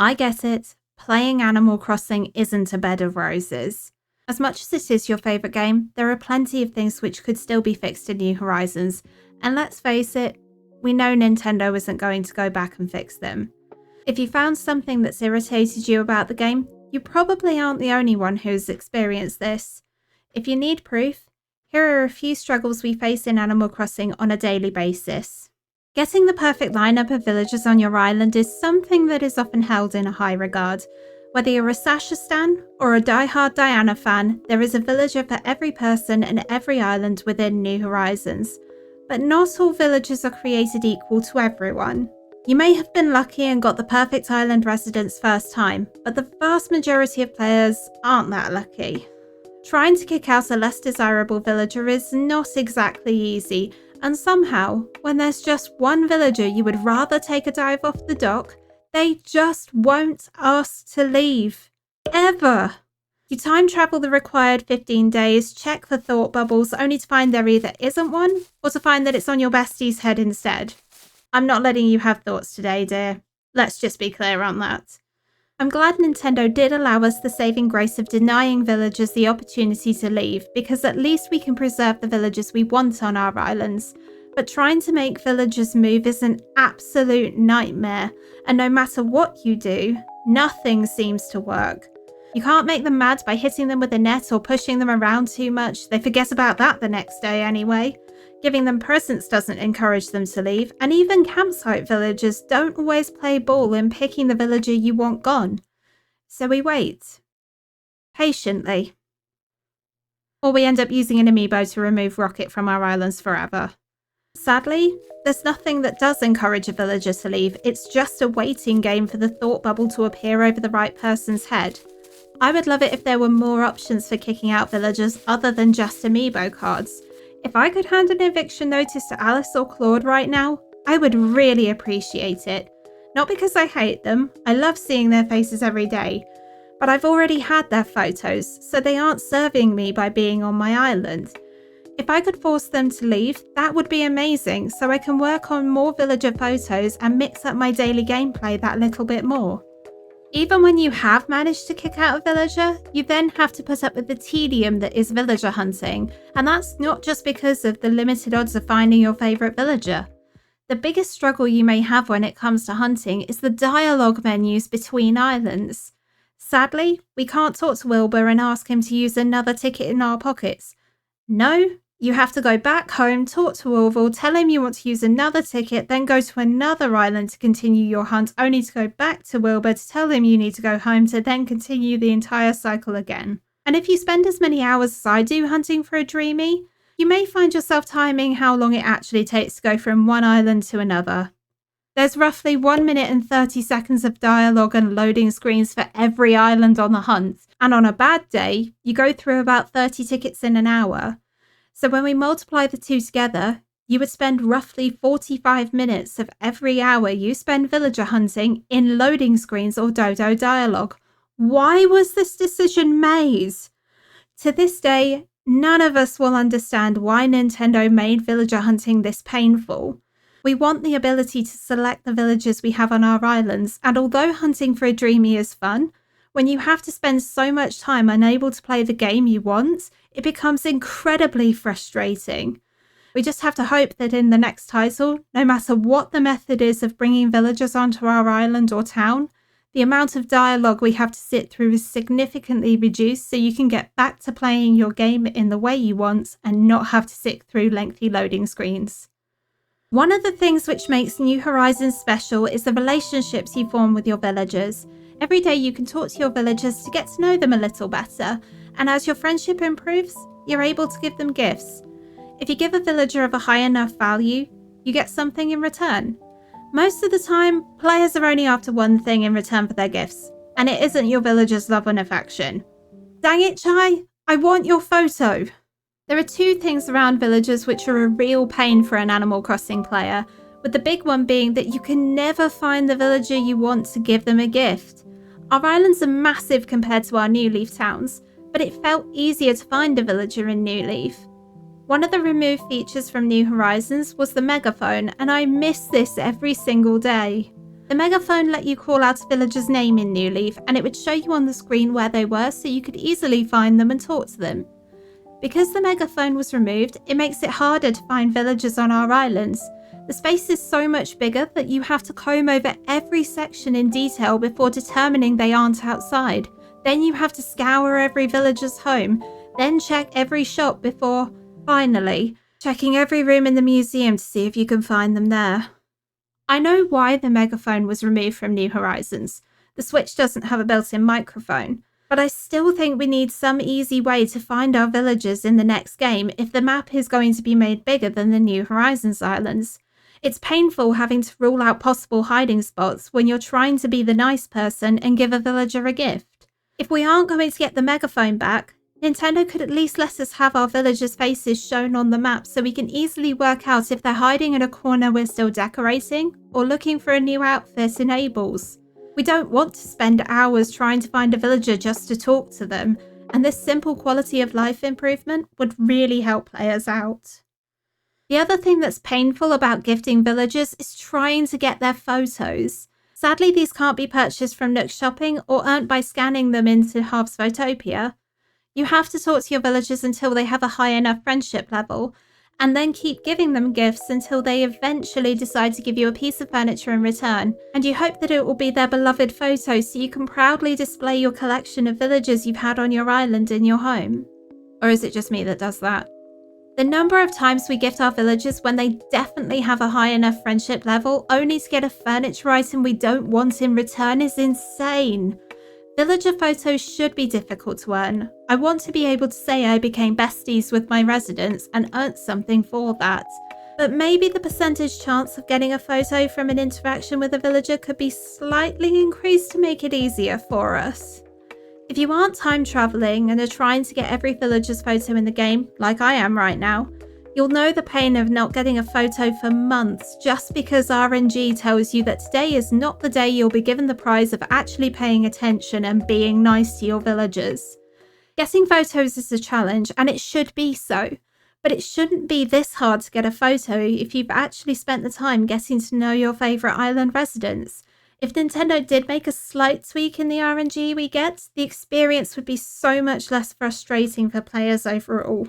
I get it. Playing Animal Crossing isn't a bed of roses. As much as it is your favourite game, there are plenty of things which could still be fixed in New Horizons, and let's face it, we know Nintendo isn't going to go back and fix them. If you found something that's irritated you about the game, you probably aren't the only one who's experienced this. If you need proof, here are a few struggles we face in Animal Crossing on a daily basis. Getting the perfect lineup of villagers on your island is something that is often held in a high regard. Whether you're a Sasha stan or a die-hard Diana fan, there is a villager for every person and every island within New Horizons. But not all villagers are created equal to everyone. You may have been lucky and got the perfect island residence first time, but the vast majority of players aren't that lucky. Trying to kick out a less desirable villager is not exactly easy, and somehow, when there's just one villager you would rather take a dive off the dock, they just won't ask to leave. Ever! You time travel the required 15 days, check for thought bubbles, only to find there either isn't one, or to find that it's on your bestie's head instead. I'm not letting you have thoughts today, dear. Let's just be clear on that. I'm glad Nintendo did allow us the saving grace of denying villagers the opportunity to leave, because at least we can preserve the villagers we want on our islands. But trying to make villagers move is an absolute nightmare, and no matter what you do, nothing seems to work. You can't make them mad by hitting them with a net or pushing them around too much. They forget about that the next day anyway. Giving them presents doesn't encourage them to leave, and even campsite villagers don't always play ball in picking the villager you want gone. So we wait. Patiently. Or we end up using an amiibo to remove Rocket from our islands forever. Sadly, there's nothing that does encourage a villager to leave. It's just a waiting game for the thought bubble to appear over the right person's head. I would love it if there were more options for kicking out villagers other than just amiibo cards. If I could hand an eviction notice to Alice or Claude right now, I would really appreciate it. Not because I hate them, I love seeing their faces every day, but I've already had their photos, so they aren't serving me by being on my island. If I could force them to leave, that would be amazing, so I can work on more villager photos and mix up my daily gameplay that little bit more. Even when you have managed to kick out a villager, you then have to put up with the tedium that is villager hunting, and that's not just because of the limited odds of finding your favourite villager. The biggest struggle you may have when it comes to hunting is the dialogue menus between islands. Sadly, we can't talk to Wilbur and ask him to use another ticket in our pockets. No, you have to go back home, talk to Orville, tell him you want to use another ticket, then go to another island to continue your hunt, only to go back to Wilbur to tell him you need to go home to then continue the entire cycle again. And if you spend as many hours as I do hunting for a Dreamy, you may find yourself timing how long it actually takes to go from one island to another. There's roughly 1 minute and 30 seconds of dialogue and loading screens for every island on the hunt, and on a bad day, you go through about 30 tickets in an hour. So when we multiply the two together, you would spend roughly 45 minutes of every hour you spend villager hunting in loading screens or Dodo dialogue. Why was this decision made? To this day, none of us will understand why Nintendo made villager hunting this painful. We want the ability to select the villagers we have on our islands, and although hunting for a Dreamy is fun, when you have to spend so much time unable to play the game you want, it becomes incredibly frustrating. We just have to hope that in the next title, no matter what the method is of bringing villagers onto our island or town, the amount of dialogue we have to sit through is significantly reduced so you can get back to playing your game in the way you want and not have to sit through lengthy loading screens. One of the things which makes New Horizons special is the relationships you form with your villagers. Every day you can talk to your villagers to get to know them a little better, and as your friendship improves, you're able to give them gifts. If you give a villager of a high enough value, you get something in return. Most of the time, players are only after one thing in return for their gifts, and it isn't your villager's love and affection. Dang it, Chai! I want your photo! There are two things around villagers which are a real pain for an Animal Crossing player, with the big one being that you can never find the villager you want to give them a gift. Our islands are massive compared to our New Leaf towns, but it felt easier to find a villager in New Leaf. One of the removed features from New Horizons was the megaphone, and I miss this every single day. The megaphone let you call out a villager's name in New Leaf, and it would show you on the screen where they were so you could easily find them and talk to them. Because the megaphone was removed, it makes it harder to find villagers on our islands. The space is so much bigger that you have to comb over every section in detail before determining they aren't outside. Then you have to scour every villager's home, then check every shop before, finally, checking every room in the museum to see if you can find them there. I know why the megaphone was removed from New Horizons. The Switch doesn't have a built-in microphone, but I still think we need some easy way to find our villagers in the next game if the map is going to be made bigger than the New Horizons islands. It's painful having to rule out possible hiding spots when you're trying to be the nice person and give a villager a gift. If we aren't going to get the megaphone back, Nintendo could at least let us have our villagers' faces shown on the map so we can easily work out if they're hiding in a corner we're still decorating or looking for a new outfit in Abel's. We don't want to spend hours trying to find a villager just to talk to them, and this simple quality of life improvement would really help players out. The other thing that's painful about gifting villagers is trying to get their photos. Sadly, these can't be purchased from Nook Shopping or earned by scanning them into Harv's Photopia. You have to talk to your villagers until they have a high enough friendship level, and then keep giving them gifts until they eventually decide to give you a piece of furniture in return, and you hope that it will be their beloved photo so you can proudly display your collection of villagers you've had on your island in your home. Or is it just me that does that? The number of times we gift our villagers when they definitely have a high enough friendship level only to get a furniture item we don't want in return is insane. Villager photos should be difficult to earn. I want to be able to say I became besties with my residents and earned something for that. But maybe the percentage chance of getting a photo from an interaction with a villager could be slightly increased to make it easier for us. If you aren't time traveling and are trying to get every villager's photo in the game, like I am right now, you'll know the pain of not getting a photo for months just because RNG tells you that today is not the day you'll be given the prize of actually paying attention and being nice to your villagers. Getting photos is a challenge, and it should be so, but it shouldn't be this hard to get a photo if you've actually spent the time getting to know your favourite island residents. If Nintendo did make a slight tweak in the RNG we get, the experience would be so much less frustrating for players overall.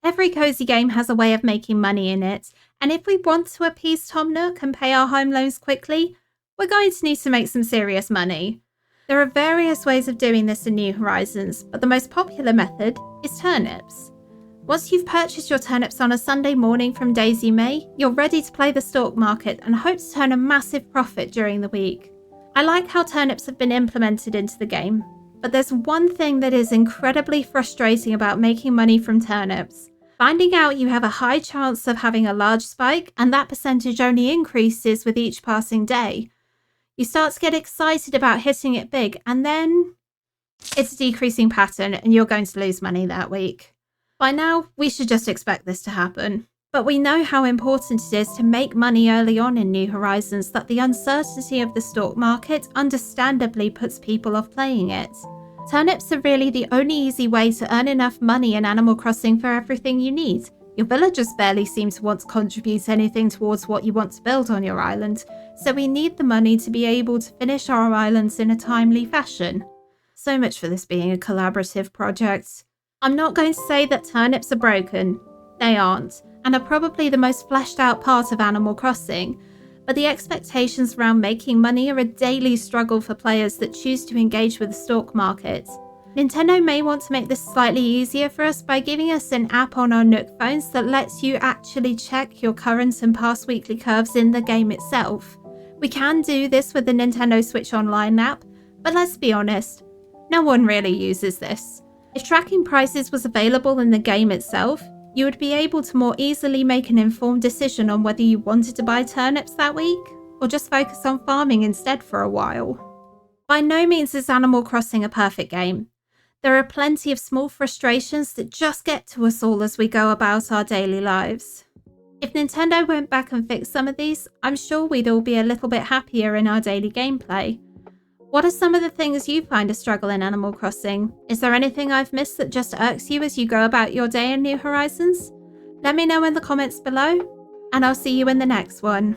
Every cozy game has a way of making money in it, and if we want to appease Tom Nook and pay our home loans quickly, we're going to need to make some serious money. There are various ways of doing this in New Horizons, but the most popular method is turnips. Once you've purchased your turnips on a Sunday morning from Daisy May, you're ready to play the stock market and hope to turn a massive profit during the week. I like how turnips have been implemented into the game, but there's one thing that is incredibly frustrating about making money from turnips. Finding out you have a high chance of having a large spike and that percentage only increases with each passing day. You start to get excited about hitting it big and then it's a decreasing pattern and you're going to lose money that week. By now, we should just expect this to happen. But we know how important it is to make money early on in New Horizons that the uncertainty of the stock market understandably puts people off playing it. Turnips are really the only easy way to earn enough money in Animal Crossing for everything you need. Your villagers barely seem to want to contribute anything towards what you want to build on your island, so we need the money to be able to finish our islands in a timely fashion. So much for this being a collaborative project. I'm not going to say that turnips are broken. They aren't, and are probably the most fleshed out part of Animal Crossing, but the expectations around making money are a daily struggle for players that choose to engage with the stock market. Nintendo may want to make this slightly easier for us by giving us an app on our Nook phones that lets you actually check your current and past weekly curves in the game itself. We can do this with the Nintendo Switch Online app, but let's be honest, no one really uses this. If tracking prices was available in the game itself, you would be able to more easily make an informed decision on whether you wanted to buy turnips that week, or just focus on farming instead for a while. By no means is Animal Crossing a perfect game. There are plenty of small frustrations that just get to us all as we go about our daily lives. If Nintendo went back and fixed some of these, I'm sure we'd all be a little bit happier in our daily gameplay. What are some of the things you find a struggle in Animal Crossing? Is there anything I've missed that just irks you as you go about your day in New Horizons? Let me know in the comments below, and I'll see you in the next one.